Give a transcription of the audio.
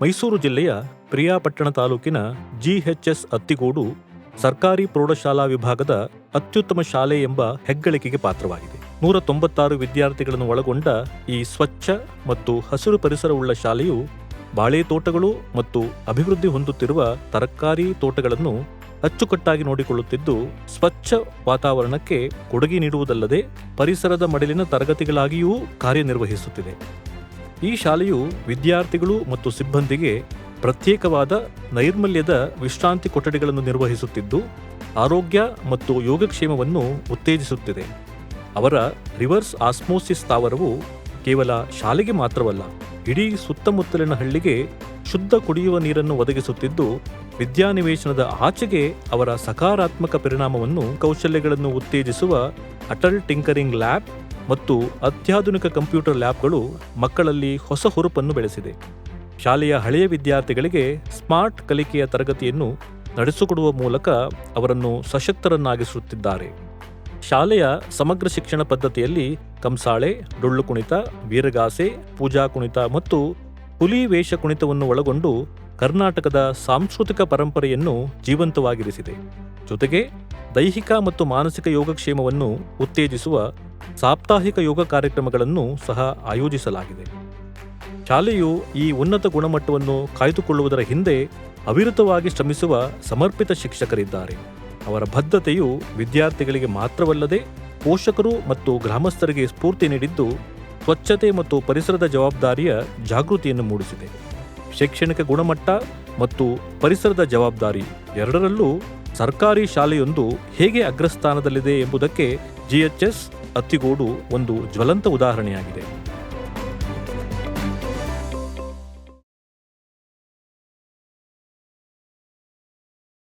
ಮೈಸೂರು ಜಿಲ್ಲೆಯ ಪ್ರಿಯಾಪಟ್ಟಣ ತಾಲೂಕಿನ ಜಿಎಚ್ಎಸ್ ಅತ್ತಿಗೋಡು ಸರ್ಕಾರಿ ಪ್ರೌಢಶಾಲಾ ವಿಭಾಗದ ಅತ್ಯುತ್ತಮ ಶಾಲೆ ಎಂಬ ಹೆಗ್ಗಳಿಕೆಗೆ ಪಾತ್ರವಾಗಿದೆ. 196 ವಿದ್ಯಾರ್ಥಿಗಳನ್ನು ಒಳಗೊಂಡ ಈ ಸ್ವಚ್ಛ ಮತ್ತು ಹಸಿರು ಪರಿಸರವುಳ್ಳ ಶಾಲೆಯು ಬಾಳೆ ತೋಟಗಳು ಮತ್ತು ಅಭಿವೃದ್ಧಿ ಹೊಂದುತ್ತಿರುವ ತರಕಾರಿ ತೋಟಗಳನ್ನು ಅಚ್ಚುಕಟ್ಟಾಗಿ ನೋಡಿಕೊಳ್ಳುತ್ತಿದ್ದು, ಸ್ವಚ್ಛ ವಾತಾವರಣಕ್ಕೆ ಕೊಡುಗೆ ನೀಡುವುದಲ್ಲದೆ ಪರಿಸರದ ಮಡಿಲಿನ ತರಗತಿಗಳಾಗಿಯೂ ಕಾರ್ಯನಿರ್ವಹಿಸುತ್ತಿದೆ. ಈ ಶಾಲೆಯು ವಿದ್ಯಾರ್ಥಿಗಳು ಮತ್ತು ಸಿಬ್ಬಂದಿಗೆ ಪ್ರತ್ಯೇಕವಾದ ನೈರ್ಮಲ್ಯದ ವಿಶ್ರಾಂತಿ ಕೊಠಡಿಗಳನ್ನು ನಿರ್ವಹಿಸುತ್ತಿದ್ದು, ಆರೋಗ್ಯ ಮತ್ತು ಯೋಗಕ್ಷೇಮವನ್ನು ಉತ್ತೇಜಿಸುತ್ತಿದೆ. ಅವರ ರಿವರ್ಸ್ ಆಸ್ಮೋಸಿಸ್ ಸ್ಥಾವರವು ಕೇವಲ ಶಾಲೆಗೆ ಮಾತ್ರವಲ್ಲ, ಇಡೀ ಸುತ್ತಮುತ್ತಲಿನ ಹಳ್ಳಿಗೆ ಶುದ್ಧ ಕುಡಿಯುವ ನೀರನ್ನು ಒದಗಿಸುತ್ತಿದ್ದು, ವಿದ್ಯಾನಿವೇಶನದ ಆಚೆಗೆ ಅವರ ಸಕಾರಾತ್ಮಕ ಪರಿಣಾಮವನ್ನು ಕೌಶಲ್ಯಗಳನ್ನು ಉತ್ತೇಜಿಸುವ ಅಟಲ್ ಟಿಂಕರಿಂಗ್ ಲ್ಯಾಬ್ ಮತ್ತು ಅತ್ಯಾಧುನಿಕ ಕಂಪ್ಯೂಟರ್ ಲ್ಯಾಬ್ಗಳು ಮಕ್ಕಳಲ್ಲಿ ಹೊಸ ಹುರುಪನ್ನು ಬೆಳೆಸಿದೆ. ಶಾಲೆಯ ಹಳೆಯ ವಿದ್ಯಾರ್ಥಿಗಳಿಗೆ ಸ್ಮಾರ್ಟ್ ಕಲಿಕೆಯ ತರಗತಿಯನ್ನು ನಡೆಸಿಕೊಡುವ ಮೂಲಕ ಅವರನ್ನು ಸಶಕ್ತರನ್ನಾಗಿಸುತ್ತಿದ್ದಾರೆ. ಶಾಲೆಯ ಸಮಗ್ರ ಶಿಕ್ಷಣ ಪದ್ಧತಿಯಲ್ಲಿ ಕಂಸಾಳೆ, ಡೊಳ್ಳು ಕುಣಿತ, ವೀರಗಾಸೆ, ಪೂಜಾ ಕುಣಿತ ಮತ್ತು ಹುಲಿ ವೇಷ ಕುಣಿತವನ್ನು ಒಳಗೊಂಡು ಕರ್ನಾಟಕದ ಸಾಂಸ್ಕೃತಿಕ ಪರಂಪರೆಯನ್ನು ಜೀವಂತವಾಗಿರಿಸಿದೆ. ಜೊತೆಗೆ ದೈಹಿಕ ಮತ್ತು ಮಾನಸಿಕ ಯೋಗಕ್ಷೇಮವನ್ನು ಉತ್ತೇಜಿಸುವ ಸಾಪ್ತಾಹಿಕ ಯೋಗ ಕಾರ್ಯಕ್ರಮಗಳನ್ನು ಸಹ ಆಯೋಜಿಸಲಾಗಿದೆ. ಶಾಲೆಯು ಈ ಉನ್ನತ ಗುಣಮಟ್ಟವನ್ನು ಕಾಯ್ದುಕೊಳ್ಳುವುದರ ಹಿಂದೆ ಅವಿರತವಾಗಿ ಶ್ರಮಿಸುವ ಸಮರ್ಪಿತ ಶಿಕ್ಷಕರಿದ್ದಾರೆ. ಅವರ ಬದ್ಧತೆಯು ವಿದ್ಯಾರ್ಥಿಗಳಿಗೆ ಮಾತ್ರವಲ್ಲದೆ ಪೋಷಕರು ಮತ್ತು ಗ್ರಾಮಸ್ಥರಿಗೆ ಸ್ಫೂರ್ತಿ ನೀಡಿದ್ದು, ಸ್ವಚ್ಛತೆ ಮತ್ತು ಪರಿಸರದ ಜವಾಬ್ದಾರಿಯ ಜಾಗೃತಿಯನ್ನು ಮೂಡಿಸಿದೆ. ಶೈಕ್ಷಣಿಕ ಗುಣಮಟ್ಟ ಮತ್ತು ಪರಿಸರದ ಜವಾಬ್ದಾರಿ ಎರಡರಲ್ಲೂ ಸರ್ಕಾರಿ ಶಾಲೆಯೊಂದು ಹೇಗೆ ಅಗ್ರಸ್ಥಾನದಲ್ಲಿದೆ ಎಂಬುದಕ್ಕೆ ಜಿಎಚ್ಎಸ್ ಅತ್ತಿಗೋಡು ಒಂದು ಜ್ವಲಂತ ಉದಾಹರಣೆಯಾಗಿದೆ.